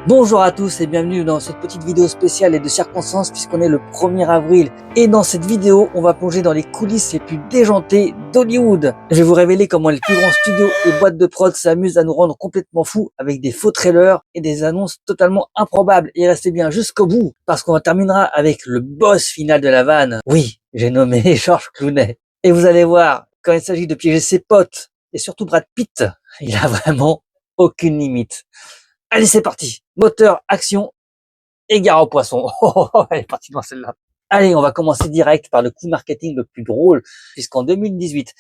Bonjour à tous et bienvenue dans cette petite vidéo spéciale et de circonstance puisqu'on est le 1er avril. Et dans cette vidéo, on va plonger dans les coulisses les plus déjantées d'Hollywood. Je vais vous révéler comment les plus grands studios et boîtes de prod s'amusent à nous rendre complètement fous avec des faux trailers et des annonces totalement improbables. Et restez bien jusqu'au bout parce qu'on terminera avec le boss final de la vanne. Oui, j'ai nommé George Clooney. Et vous allez voir, quand il s'agit de piéger ses potes et surtout Brad Pitt, il a vraiment aucune limite. Allez, c'est parti. Moteur, action, égare au poisson. Elle est partie dans celle-là. Allez, on va commencer direct par le coup marketing le plus drôle, puisqu'en 2018,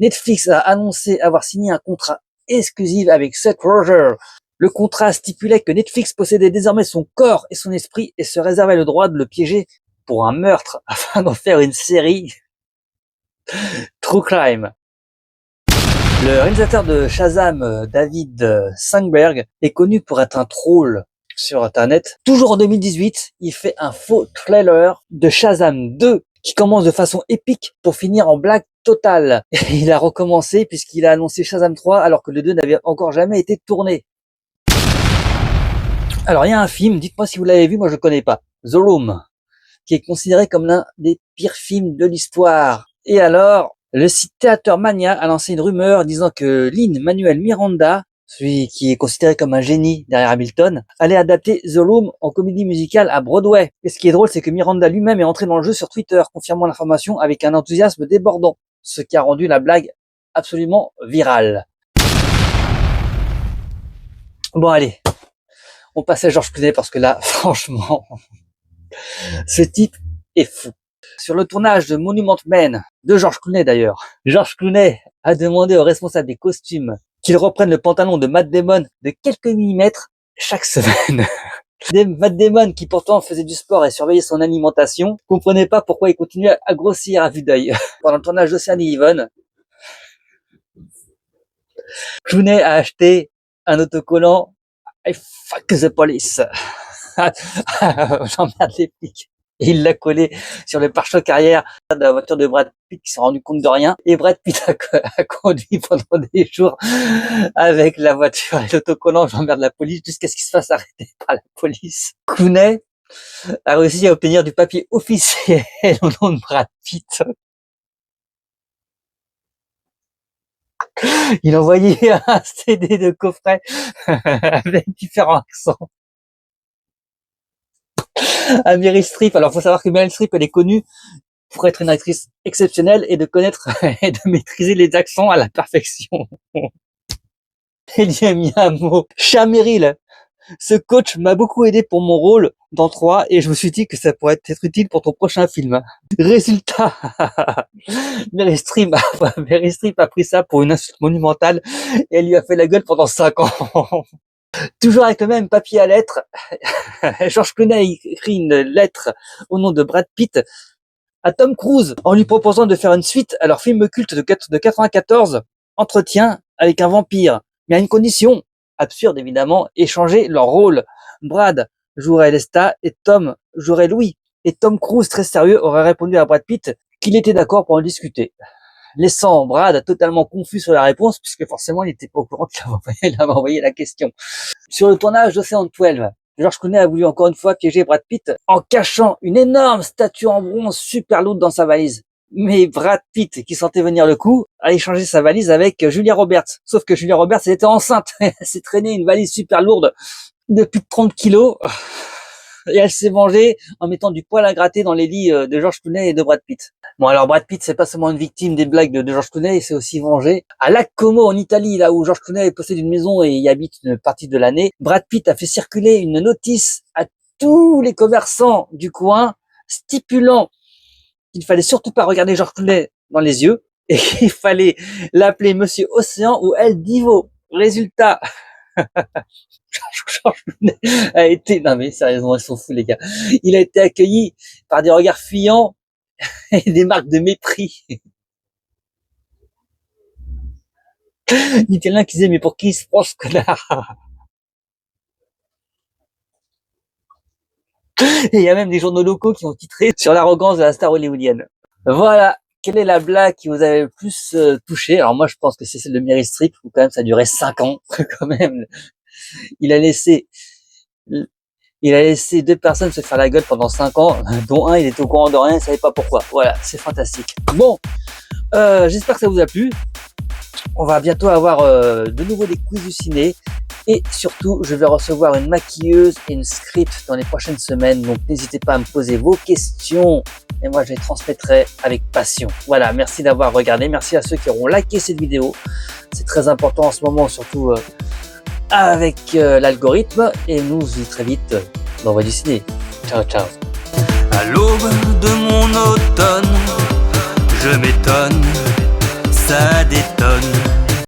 Netflix a annoncé avoir signé un contrat exclusif avec Seth Rogen. Le contrat stipulait que Netflix possédait désormais son corps et son esprit et se réservait le droit de le piéger pour un meurtre afin d'en faire une série True Crime. Le réalisateur de Shazam, David Sandberg, est connu pour être un troll sur Internet. Toujours en 2018, il fait un faux trailer de Shazam 2 qui commence de façon épique pour finir en blague totale. Il a recommencé puisqu'il a annoncé Shazam 3 alors que le 2 n'avait encore jamais été tourné. Alors il y a un film, dites-moi si vous l'avez vu, moi je ne connais pas, The Room, qui est considéré comme l'un des pires films de l'histoire. Et alors, le site Theater Mania a lancé une rumeur disant que Lin-Manuel Miranda, celui qui est considéré comme un génie derrière Hamilton, allait adapter The Room en comédie musicale à Broadway. Et ce qui est drôle, c'est que Miranda lui-même est entré dans le jeu sur Twitter, confirmant l'information avec un enthousiasme débordant, ce qui a rendu la blague absolument virale. Bon allez, on passe à George Clooney parce que là, franchement, ce type est fou. Sur le tournage de Monument Men, de George Clooney d'ailleurs, George Clooney a demandé aux responsables des costumes qu'ils reprennent le pantalon de Matt Damon de quelques millimètres chaque semaine. Matt Damon, qui pourtant faisait du sport et surveillait son alimentation, comprenait pas pourquoi il continuait à grossir à vue d'œil. Pendant le tournage d'Ocean's Eleven, Clooney a acheté un autocollant I fuck the police. J'emmerde les flics. Et il l'a collé sur le pare-choc arrière de la voiture de Brad Pitt qui s'est rendu compte de rien. Et Brad Pitt a conduit pendant des jours avec la voiture et l'autocollant j'emmerde la police jusqu'à ce qu'il se fasse arrêter par la police. Clooney a réussi à obtenir du papier officiel au nom de Brad Pitt. Il envoyait un CD de coffret avec différents accents à Meryl Streep. Alors, faut savoir que Meryl Streep, elle est connue pour être une actrice exceptionnelle et de connaître et de maîtriser les accents à la perfection. Elle y a mis un mot. Cher Meryl, ce coach m'a beaucoup aidé pour mon rôle dans 3 et je me suis dit que ça pourrait être utile pour ton prochain film. Résultat, Meryl Streep a pris ça pour une insulte monumentale et elle lui a fait la gueule pendant 5 ans. Toujours avec le même papier à lettres, George Clooney a écrit une lettre au nom de Brad Pitt à Tom Cruise en lui proposant de faire une suite à leur film culte de 94, Entretien avec un vampire, mais à une condition, absurde évidemment, échanger leur rôle. Brad jouerait Lesta et Tom jouerait Louis. Et Tom Cruise, très sérieux, aurait répondu à Brad Pitt qu'il était d'accord pour en discuter, laissant Brad totalement confus sur la réponse, puisque forcément il n'était pas au courant qu'il avait envoyé la question. Sur le tournage d'Ocean's 12, George Clooney a voulu encore une fois piéger Brad Pitt en cachant une énorme statue en bronze super lourde dans sa valise. Mais Brad Pitt, qui sentait venir le coup, a échangé sa valise avec Julia Roberts. Sauf que Julia Roberts, elle était enceinte. Elle s'est traînée une valise super lourde de plus de 30 kilos. Et elle s'est vengée en mettant du poil à gratter dans les lits de George Clooney et de Brad Pitt. Bon, alors Brad Pitt, c'est pas seulement une victime des blagues de George Clooney, il s'est aussi vengé. À Lac Como, en Italie, là où George Clooney possède une maison et y habite une partie de l'année, Brad Pitt a fait circuler une notice à tous les commerçants du coin, stipulant qu'il fallait surtout pas regarder George Clooney dans les yeux et qu'il fallait l'appeler Monsieur Océan ou El Divo. Résultat, George Clooney a été, non mais sérieusement, ils sont fous les gars. Il a été accueilli par des regards fuyants et des marques de mépris. Il y en a qui disaient, mais pour qui il se prend ce connard? Et il y a même des journaux locaux qui ont titré sur l'arrogance de la star hollywoodienne. Voilà. Quelle est la blague qui vous avait le plus touché? Alors moi, je pense que c'est celle de Meryl Streep, où quand même ça a duré 5 ans, quand même. Il a laissé Il a laissé 2 personnes se faire la gueule pendant 5 ans, dont un, il était au courant de rien, il savait pas pourquoi. Voilà, c'est fantastique. Bon, j'espère que ça vous a plu. On va bientôt avoir de nouveau des quiz du ciné. Et surtout, je vais recevoir une maquilleuse et une script dans les prochaines semaines. Donc, n'hésitez pas à me poser vos questions. Et moi, je les transmettrai avec passion. Voilà, merci d'avoir regardé. Merci à ceux qui auront liké cette vidéo. C'est très important en ce moment, surtout avec l'algorithme. Et nous, on se dit très vite dans Voix du ciné. Ciao, ciao. À l'aube de mon automne, je m'étonne, ça détonne.